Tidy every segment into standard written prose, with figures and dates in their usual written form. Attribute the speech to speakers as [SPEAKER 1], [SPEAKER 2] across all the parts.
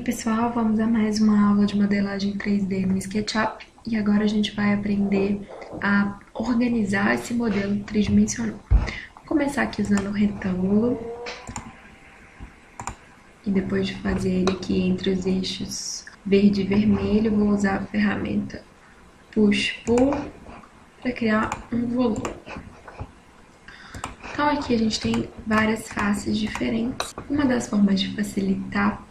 [SPEAKER 1] pessoal, vamos a mais uma aula de modelagem 3D no SketchUp e agora a gente vai aprender a organizar esse modelo tridimensional. Vou começar aqui usando o retângulo e depois de fazer ele aqui entre os eixos verde e vermelho, vou usar a ferramenta Push-Pull para criar um volume. Então aqui a gente tem várias faces diferentes. Uma das formas de facilitar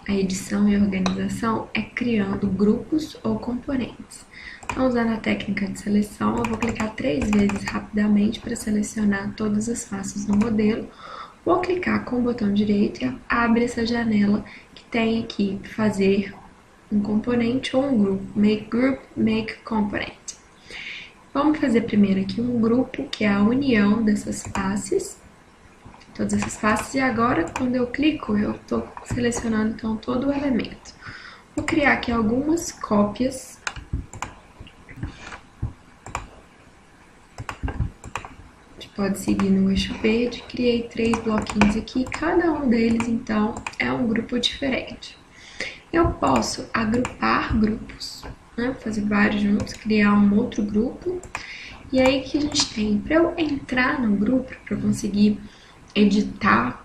[SPEAKER 1] a edição e organização é criando grupos ou componentes. Então, usando a técnica de seleção, eu vou clicar 3 vezes rapidamente para selecionar todas as faces do modelo. Vou clicar com o botão direito e abre essa janela que tem aqui fazer um componente ou um grupo. Make Group, Make Component. Vamos fazer primeiro aqui um grupo, que é a união dessas faces. Todas essas faces, e agora quando eu clico, eu estou selecionando então todo o elemento. Vou criar aqui algumas cópias. A gente pode seguir no eixo verde, criei 3 bloquinhos aqui, cada um deles então é um grupo diferente. Eu posso agrupar grupos, né? Fazer vários juntos, criar um outro grupo. E aí que a gente tem, para eu entrar no grupo, para eu conseguir editar,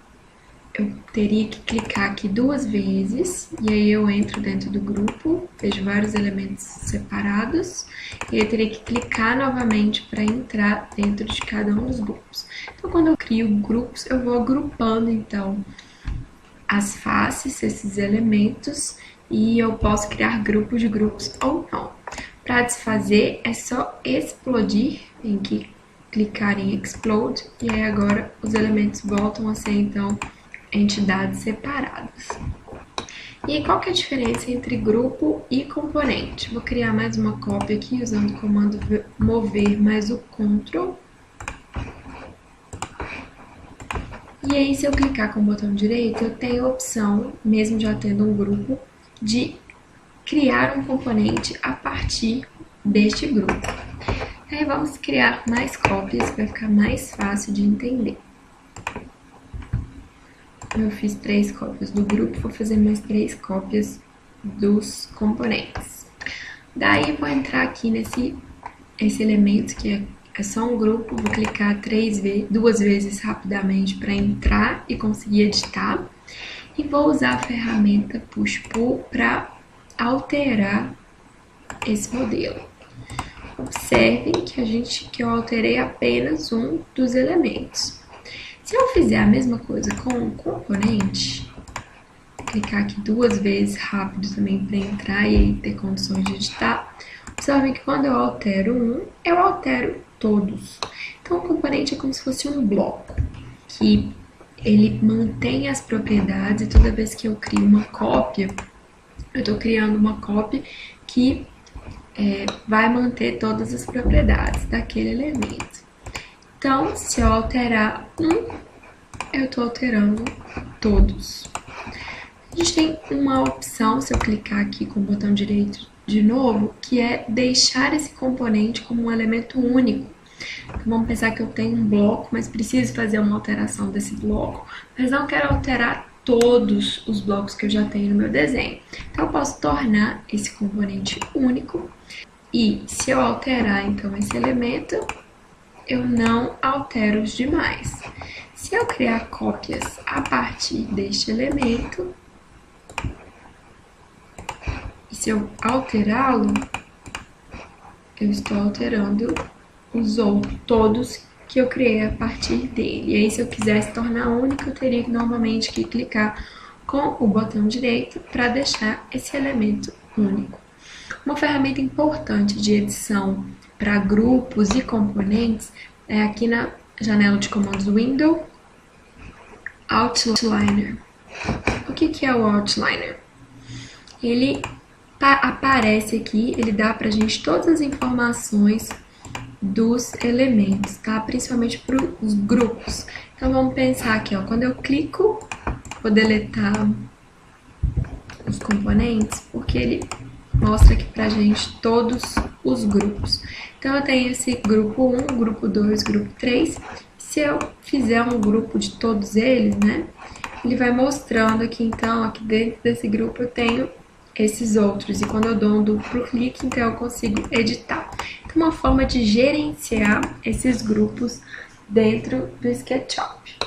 [SPEAKER 1] eu teria que clicar aqui 2 vezes, e aí eu entro dentro do grupo, vejo vários elementos separados, e aí eu teria que clicar novamente para entrar dentro de cada um dos grupos. Então, quando eu crio grupos, eu vou agrupando, então, as faces, esses elementos, e eu posso criar grupos de grupos ou não. Para desfazer, é só explodir, tem que clicar em Explode, e aí agora os elementos voltam a ser, então, entidades separadas. E qual que é a diferença entre grupo e componente? Vou criar mais uma cópia aqui, usando o comando mover mais o Ctrl. E aí, se eu clicar com o botão direito, eu tenho a opção, mesmo já tendo um grupo, de criar um componente a partir deste grupo. Aí vamos criar mais cópias para ficar mais fácil de entender. Eu fiz 3 cópias do grupo, vou fazer mais 3 cópias dos componentes. Daí vou entrar aqui nesse elemento que é só um grupo, vou clicar 2 vezes rapidamente para entrar e conseguir editar. E vou usar a ferramenta Push-Pull para alterar esse modelo. Observem que eu alterei apenas um dos elementos. Se eu fizer a mesma coisa com o componente, clicar aqui 2 vezes rápido também para entrar e aí ter condições de editar, observem que quando eu altero um, eu altero todos. Então o componente é como se fosse um bloco, que ele mantém as propriedades e toda vez que eu crio uma cópia, eu estou criando uma cópia que vai manter todas as propriedades daquele elemento. Então, se eu alterar um, eu estou alterando todos. A gente tem uma opção, se eu clicar aqui com o botão direito de novo, que é deixar esse componente como um elemento único. Então, vamos pensar que eu tenho um bloco, mas preciso fazer uma alteração desse bloco, mas não quero alterar todos os blocos que eu já tenho no meu desenho. Então, eu posso tornar esse componente único e se eu alterar, então, esse elemento, eu não altero os demais. Se eu criar cópias a partir deste elemento, e se eu alterá-lo, eu estou alterando todos que eu criei a partir dele. E aí, se eu quisesse tornar único, eu teria novamente que clicar com o botão direito para deixar esse elemento único. Uma ferramenta importante de edição para grupos e componentes é aqui na janela de comandos Window, Outliner. O que é o Outliner? Ele aparece aqui, ele dá pra gente todas as informações dos elementos, tá? Principalmente para os grupos. Então, vamos pensar aqui, ó, quando eu clico, vou deletar os componentes, porque ele mostra aqui pra gente todos os grupos. Então, eu tenho esse grupo 1, grupo 2, grupo 3. Se eu fizer um grupo de todos eles, né, ele vai mostrando aqui, então, aqui dentro desse grupo eu tenho esses outros. E quando eu dou um duplo clique, então eu consigo editar. Então, uma forma de gerenciar esses grupos dentro do SketchUp.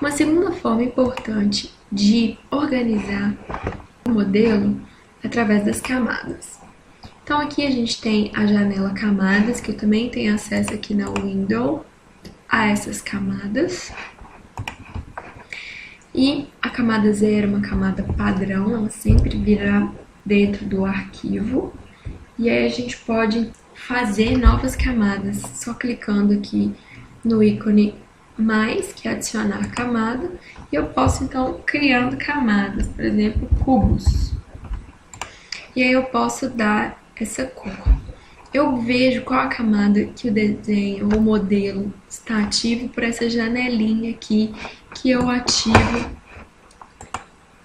[SPEAKER 1] Uma segunda forma importante de organizar o modelo é através das camadas. Então, aqui a gente tem a janela camadas, que eu também tenho acesso aqui na Windows a essas camadas. E a camada 0 é uma camada padrão, ela sempre virá dentro do arquivo. E aí a gente pode fazer novas camadas, só clicando aqui no ícone mais, que é adicionar camada. E eu posso, então, criando camadas, por exemplo, cubos. E aí eu posso dar essa cor. Eu vejo qual a camada que o desenho ou o modelo está ativo por essa janelinha aqui que eu ativo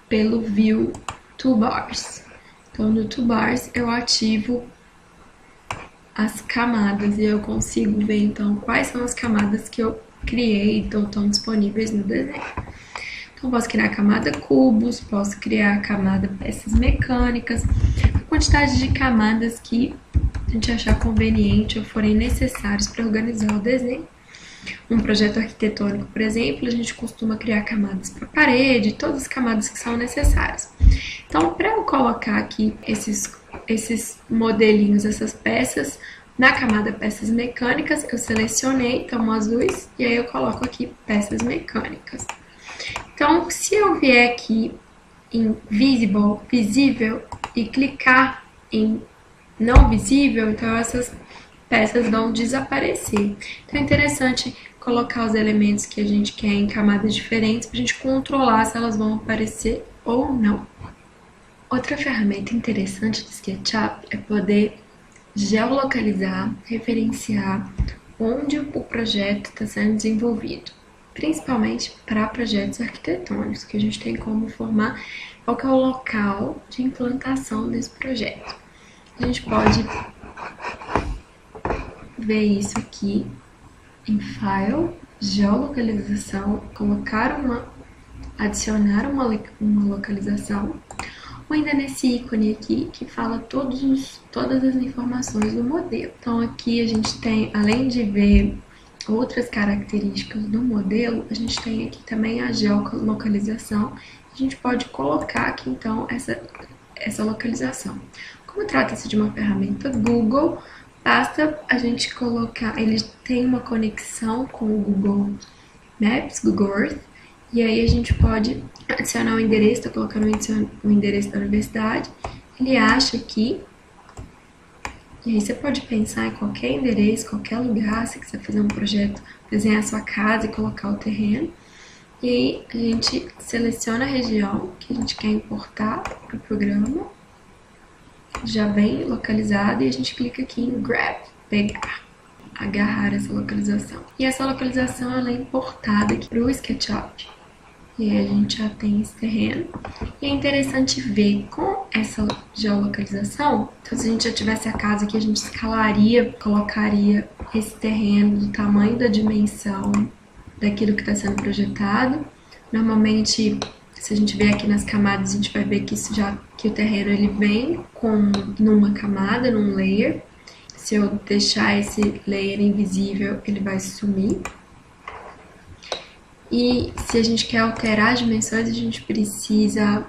[SPEAKER 1] pelo View Toolbars. Então, no Toolbars eu ativo as camadas e eu consigo ver, então, quais são as camadas que eu criei e estão disponíveis no desenho. Então, posso criar a camada cubos, posso criar a camada peças mecânicas, a quantidade de camadas que a gente achar conveniente ou forem necessários para organizar o desenho. Um projeto arquitetônico, por exemplo, a gente costuma criar camadas para parede, todas as camadas que são necessárias. Então, para eu colocar aqui esses modelinhos, essas peças, na camada peças mecânicas, eu selecionei, então azuis, e aí eu coloco aqui peças mecânicas. Então, se eu vier aqui em Visible, visível, e clicar em não visível, então essas peças vão desaparecer. Então é interessante colocar os elementos que a gente quer em camadas diferentes para a gente controlar se elas vão aparecer ou não. Outra ferramenta interessante do SketchUp é poder geolocalizar, referenciar onde o projeto está sendo desenvolvido, principalmente para projetos arquitetônicos, que a gente tem como informar qual que é o local de implantação desse projeto. A gente pode ver isso aqui em File, Geolocalização, adicionar uma localização, ou ainda nesse ícone aqui que fala todas as informações do modelo. Então aqui a gente tem, além de ver outras características do modelo, a gente tem aqui também a geolocalização. A gente pode colocar aqui então essa localização. Como trata-se de uma ferramenta Google, basta a gente colocar, ele tem uma conexão com o Google Maps, Google Earth, e aí a gente pode adicionar o endereço, estou colocando o endereço da universidade, ele acha aqui, e aí você pode pensar em qualquer endereço, qualquer lugar, se quiser fazer um projeto, desenhar a sua casa e colocar o terreno, e aí a gente seleciona a região que a gente quer importar para o programa, já vem localizado e a gente clica aqui em Grab, pegar, agarrar essa localização. E essa localização ela é importada aqui para o SketchUp. E aí a gente já tem esse terreno. E é interessante ver com essa geolocalização, então se a gente já tivesse a casa aqui, a gente escalaria, colocaria esse terreno do tamanho da dimensão daquilo que está sendo projetado. Normalmente, se a gente ver aqui nas camadas, a gente vai ver que o terreno ele vem numa camada, num layer. Se eu deixar esse layer invisível, ele vai sumir. E se a gente quer alterar as dimensões, a gente precisa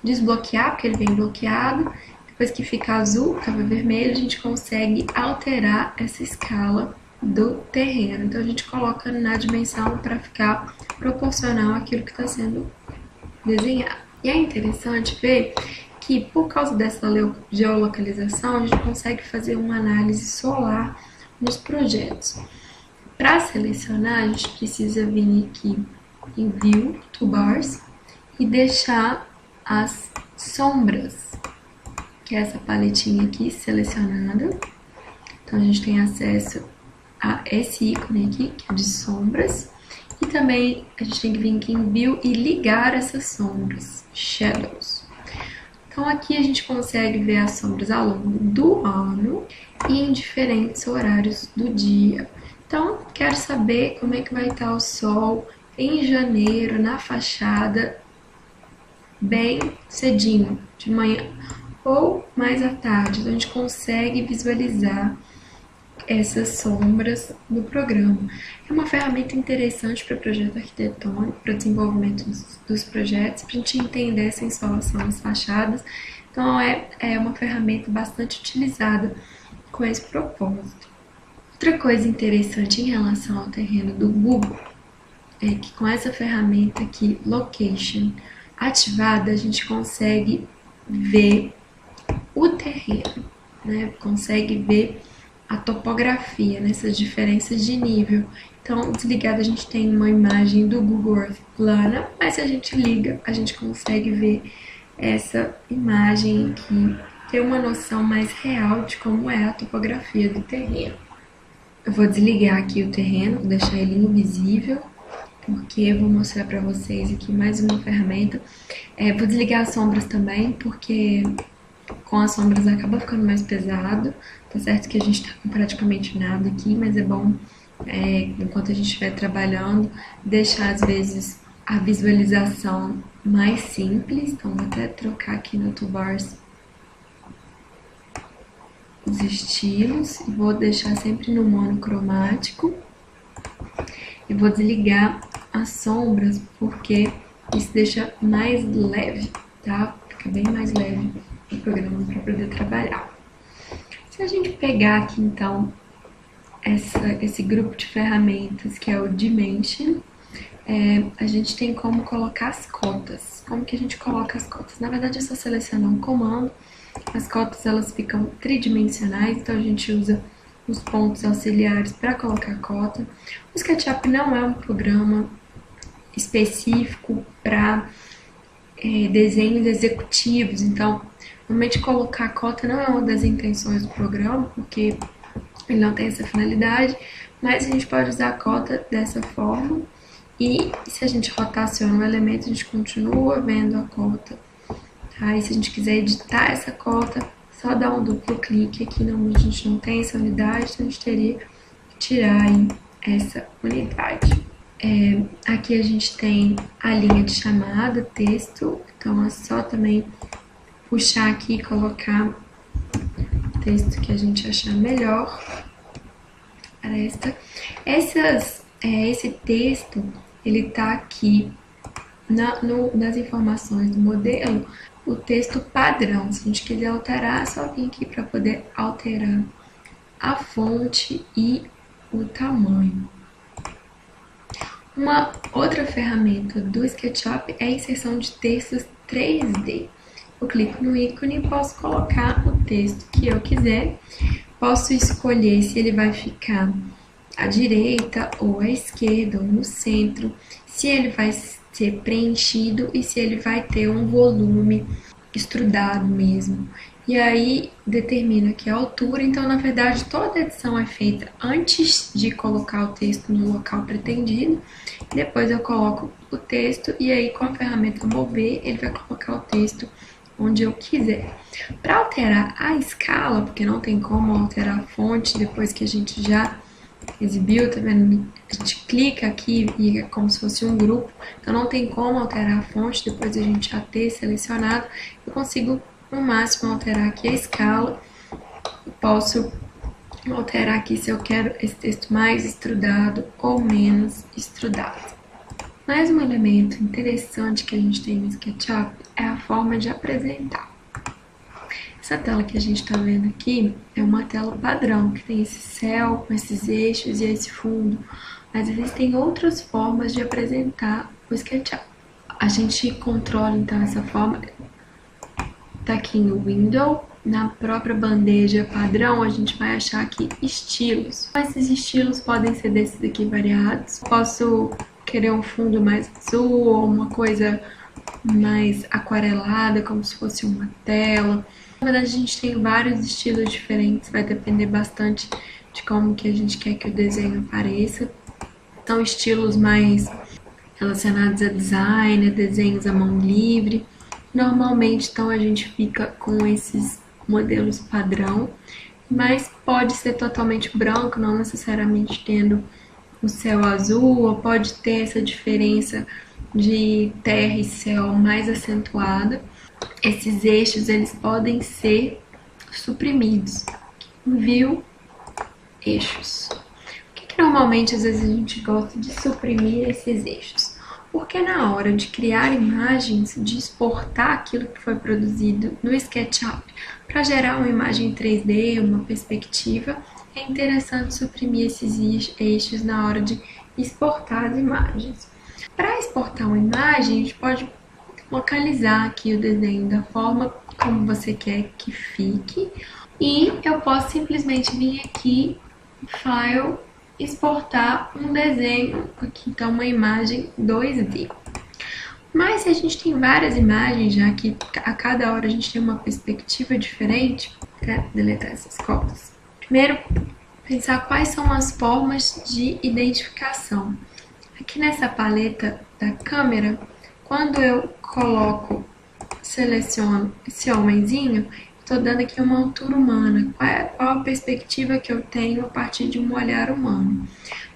[SPEAKER 1] desbloquear, porque ele vem bloqueado. Depois que fica azul, fica vermelho, a gente consegue alterar essa escala do terreno. Então a gente coloca na dimensão para ficar proporcional àquilo que está sendo desenhado. E é interessante ver que por causa dessa geolocalização, a gente consegue fazer uma análise solar nos projetos. Para selecionar, a gente precisa vir aqui em View, Toolbars, e deixar as sombras, que é essa paletinha aqui selecionada. Então a gente tem acesso a esse ícone aqui, que é de sombras. E também a gente tem que vir aqui em View e ligar essas sombras, Shadows. Então aqui a gente consegue ver as sombras ao longo do ano e em diferentes horários do dia. Então, quero saber como é que vai estar o sol em janeiro na fachada, bem cedinho, de manhã ou mais à tarde. Então a gente consegue visualizar essas sombras no programa. É uma ferramenta interessante para projeto arquitetônico, para desenvolvimento dos projetos, para a gente entender essa insolação nas fachadas. Então é uma ferramenta bastante utilizada com esse propósito. Outra coisa interessante em relação ao terreno do Google é que com essa ferramenta aqui, Location, ativada, a gente consegue ver o terreno, né? Consegue ver a topografia nessas diferenças de nível. Então, desligado a gente tem uma imagem do Google Earth plana, mas se a gente liga, a gente consegue ver essa imagem aqui, ter uma noção mais real de como é a topografia do terreno. Eu vou desligar aqui o terreno, vou deixar ele invisível, porque eu vou mostrar para vocês aqui mais uma ferramenta. Vou desligar as sombras também, porque com as sombras acaba ficando mais pesado. Tá certo que a gente tá com praticamente nada aqui, mas é bom, enquanto a gente estiver trabalhando, deixar às vezes a visualização mais simples. Então vou até trocar aqui no Toolbars os estilos e vou deixar sempre no monocromático. E vou desligar as sombras porque isso deixa mais leve, tá? Fica bem mais leve o programa para poder trabalhar. Se a gente pegar aqui então esse grupo de ferramentas que é o Dimension, a gente tem como colocar as cotas. Como que a gente coloca as cotas? Na verdade é só selecionar um comando. As cotas elas ficam tridimensionais, então a gente usa os pontos auxiliares para colocar cota. O SketchUp não é um programa específico para desenhos executivos, então normalmente colocar cota não é uma das intenções do programa, porque ele não tem essa finalidade, mas a gente pode usar a cota dessa forma e se a gente rotaciona o elemento, a gente continua vendo a cota. Tá? E se a gente quiser editar essa cota, só dar um duplo clique. Aqui a gente não tem essa unidade, então a gente teria que tirar aí essa unidade. Aqui a gente tem a linha de chamada, texto, então é só também puxar aqui e colocar o texto que a gente achar melhor para esse texto, ele tá aqui nas informações do modelo, o texto padrão. Se a gente quiser alterar, é só vir aqui para poder alterar a fonte e o tamanho. Uma outra ferramenta do SketchUp é a inserção de textos 3D. Eu clico no ícone e posso colocar o texto que eu quiser. Posso escolher se ele vai ficar à direita ou à esquerda ou no centro, se ele vai ser preenchido e se ele vai ter um volume estrudado mesmo. E aí determina aqui a altura. Então, na verdade, toda a edição é feita antes de colocar o texto no local pretendido. Depois eu coloco o texto e aí com a ferramenta mover, ele vai colocar o texto onde eu quiser. Para alterar a escala, porque não tem como alterar a fonte depois que a gente já exibiu, tá vendo? A gente clica aqui e é como se fosse um grupo, então não tem como alterar a fonte depois a gente já ter selecionado. Eu consigo no máximo alterar aqui a escala. Eu posso alterar aqui se eu quero esse texto mais estrudado ou menos estrudado. Mais um elemento interessante que a gente tem no SketchUp é a forma de apresentar. Essa tela que a gente está vendo aqui é uma tela padrão, que tem esse céu com esses eixos e esse fundo, mas existem outras formas de apresentar o SketchUp. A gente controla então essa forma, tá aqui no Window, na própria bandeja padrão a gente vai achar aqui estilos. Esses estilos podem ser desses aqui variados. Posso querer um fundo mais azul ou uma coisa mais aquarelada, como se fosse uma tela. Na verdade, a gente tem vários estilos diferentes, vai depender bastante de como que a gente quer que o desenho apareça. São estilos mais relacionados a design, a desenhos à mão livre. Normalmente, então, a gente fica com esses modelos padrão, mas pode ser totalmente branco, não necessariamente tendo o céu azul, ou pode ter essa diferença de terra e céu mais acentuada. Esses eixos, eles podem ser suprimidos. Viu? Eixos. Por que normalmente às vezes a gente gosta de suprimir esses eixos? Porque na hora de criar imagens, de exportar aquilo que foi produzido no SketchUp para gerar uma imagem 3D, uma perspectiva, é interessante suprimir esses eixos na hora de exportar as imagens. Para exportar uma imagem, a gente pode localizar aqui o desenho da forma como você quer que fique, e eu posso simplesmente vir aqui, File, exportar um desenho, aqui então uma imagem 2D. Mas se a gente tem várias imagens, já que a cada hora a gente tem uma perspectiva diferente, para deletar essas cópias. Primeiro, pensar quais são as formas de identificação. Aqui nessa paleta da câmera, quando eu seleciono esse homenzinho, estou dando aqui uma altura humana. Qual a perspectiva que eu tenho a partir de um olhar humano?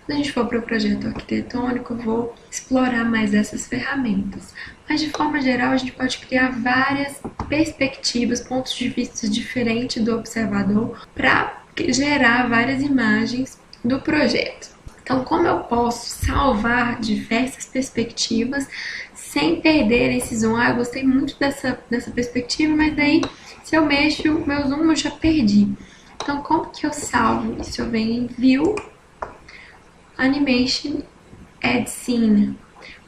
[SPEAKER 1] Quando a gente for para o projeto arquitetônico, eu vou explorar mais essas ferramentas. Mas, de forma geral, a gente pode criar várias perspectivas, pontos de vista diferentes do observador para gerar várias imagens do projeto. Então, como eu posso salvar diversas perspectivas sem perder esse zoom? Eu gostei muito dessa perspectiva, mas daí, se eu mexo meu zoom, eu já perdi. Então, como que eu salvo isso? Eu venho em View, Animation, Add Scene.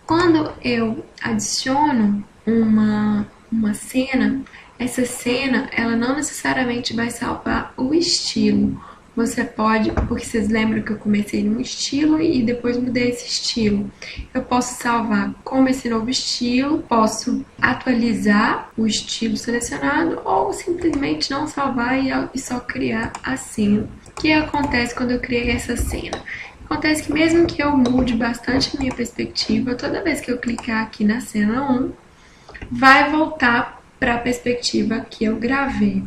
[SPEAKER 1] Quando eu adiciono uma cena, essa cena, ela não necessariamente vai salvar o estilo. Você pode, porque vocês lembram que eu comecei num estilo e depois mudei esse estilo. Eu posso salvar como esse novo estilo, posso atualizar o estilo selecionado ou simplesmente não salvar e só criar a cena. O que acontece quando eu criei essa cena? Acontece que mesmo que eu mude bastante a minha perspectiva, toda vez que eu clicar aqui na cena 1, vai voltar para a perspectiva que eu gravei.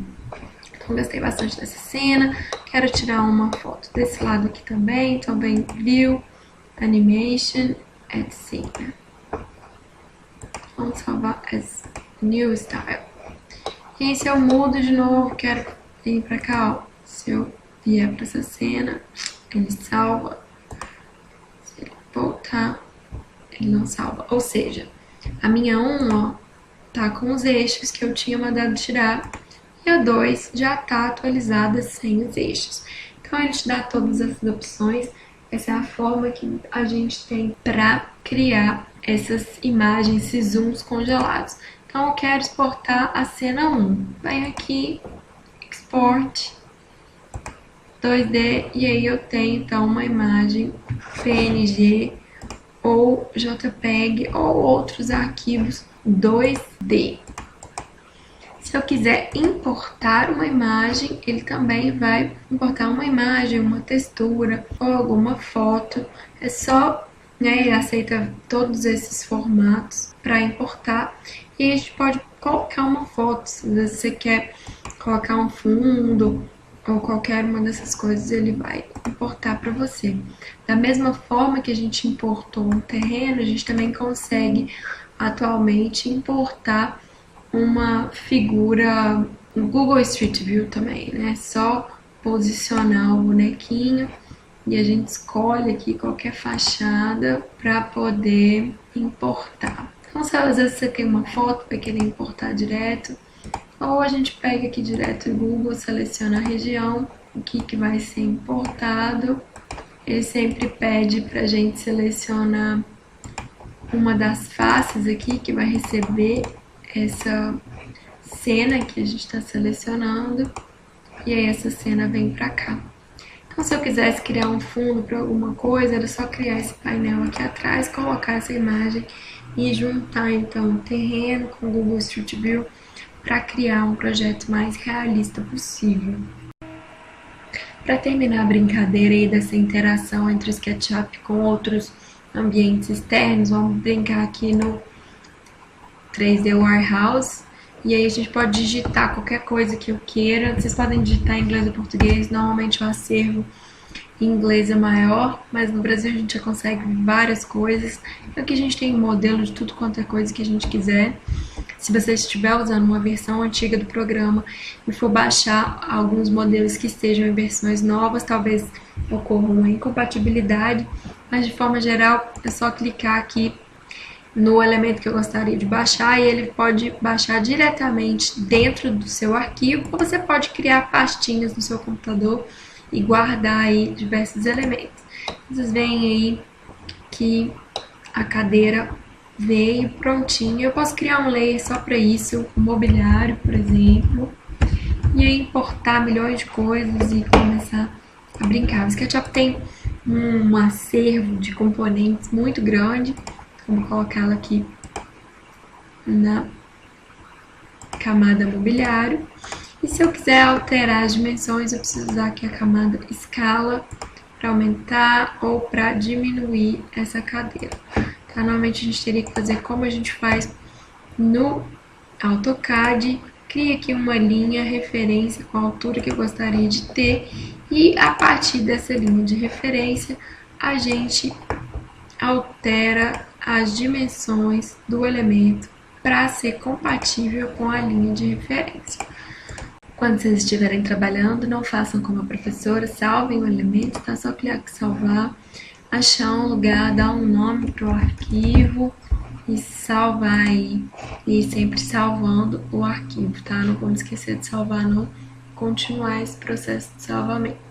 [SPEAKER 1] Então, gostei bastante dessa cena. Quero tirar uma foto desse lado aqui também. Então, vem View, Animation, Add Scene. Vamos salvar as New Style. E aí, se eu mudo de novo, quero vir pra cá, ó. Se eu vier pra essa cena, ele salva. Se ele voltar, ele não salva. Ou seja, a minha 1, ó, tá com os eixos que eu tinha mandado tirar. E a 2 já está atualizada sem os eixos. Então, ele te dá todas essas opções. Essa é a forma que a gente tem para criar essas imagens, esses zooms congelados. Então, eu quero exportar a cena 1. Venho aqui, Export, 2D, e aí eu tenho, então, uma imagem PNG ou JPEG ou outros arquivos 2D. Se eu quiser importar uma imagem, ele também vai importar uma imagem, uma textura ou alguma foto. É só, ele aceita todos esses formatos para importar. E a gente pode colocar uma foto, se você quer colocar um fundo ou qualquer uma dessas coisas, ele vai importar para você. Da mesma forma que a gente importou um terreno, a gente também consegue atualmente importar uma figura no Google Street View também, né? Só posicionar o bonequinho e a gente escolhe aqui qualquer fachada para poder importar. Então, se às vezes você tem uma foto para querer importar direto, ou a gente pega aqui direto no Google, seleciona a região, o que vai ser importado. Ele sempre pede para a gente selecionar uma das faces aqui que vai receber essa cena que a gente está selecionando, e aí essa cena vem pra cá. Então, se eu quisesse criar um fundo para alguma coisa, era só criar esse painel aqui atrás, colocar essa imagem e juntar então o terreno com o Google Street View para criar um projeto mais realista possível. Para terminar a brincadeira aí dessa interação entre o SketchUp com outros ambientes externos, vamos brincar aqui no 3D Warehouse, e aí a gente pode digitar qualquer coisa que eu queira. Vocês podem digitar em inglês ou português. Normalmente o acervo Em inglês é maior, mas no Brasil a gente já consegue várias coisas. Aqui a gente tem um modelo de tudo quanto é coisa que a gente quiser. Se você estiver usando uma versão antiga do programa e for baixar alguns modelos que estejam em versões novas, talvez ocorra uma incompatibilidade, mas de forma geral é só clicar aqui no elemento que eu gostaria de baixar e ele pode baixar diretamente dentro do seu arquivo, ou você pode criar pastinhas no seu computador e guardar aí diversos elementos. Vocês veem aí que a cadeira veio prontinha. Eu posso criar um layer só para isso, um mobiliário, por exemplo, e aí importar milhões de coisas e começar a brincar. O SketchUp tem um acervo de componentes muito grande. Vou colocá-la aqui na camada mobiliário. E se eu quiser alterar as dimensões, eu preciso usar aqui a camada escala para aumentar ou para diminuir essa cadeira. Tá? Normalmente a gente teria que fazer como a gente faz no AutoCAD. Cria aqui uma linha referência com a altura que eu gostaria de ter e a partir dessa linha de referência a gente altera as dimensões do elemento para ser compatível com a linha de referência. Quando vocês estiverem trabalhando, não façam como a professora, salvem o elemento, tá? Só clicar em salvar, achar um lugar, dar um nome para o arquivo e salvar aí. E sempre salvando o arquivo, tá? Não vamos esquecer de salvar, não. Continuar esse processo de salvamento.